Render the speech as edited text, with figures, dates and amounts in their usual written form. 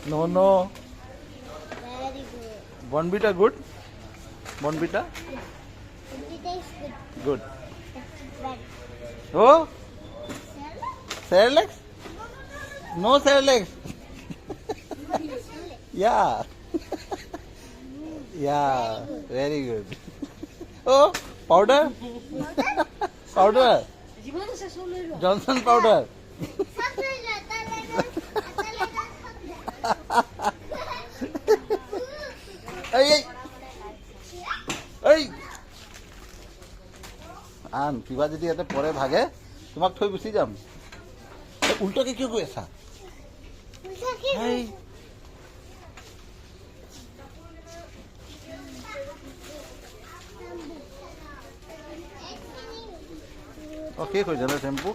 No, no. Very good. Bonvita good? Bonvita? Bonvita is good. Good. That's bad. Oh, Salad? Cerelac? No Cerelac. Yeah. Yeah, very good. Oh, powder? Powder. Johnson powder. এই এই এই আন কিবা যদি ইয়াতে পৰে ভাগে তোমাক থৈ গুচি যাম উল্টাকে কিয় গৈ আছা এই শেষ হৈ যালে টেম্পু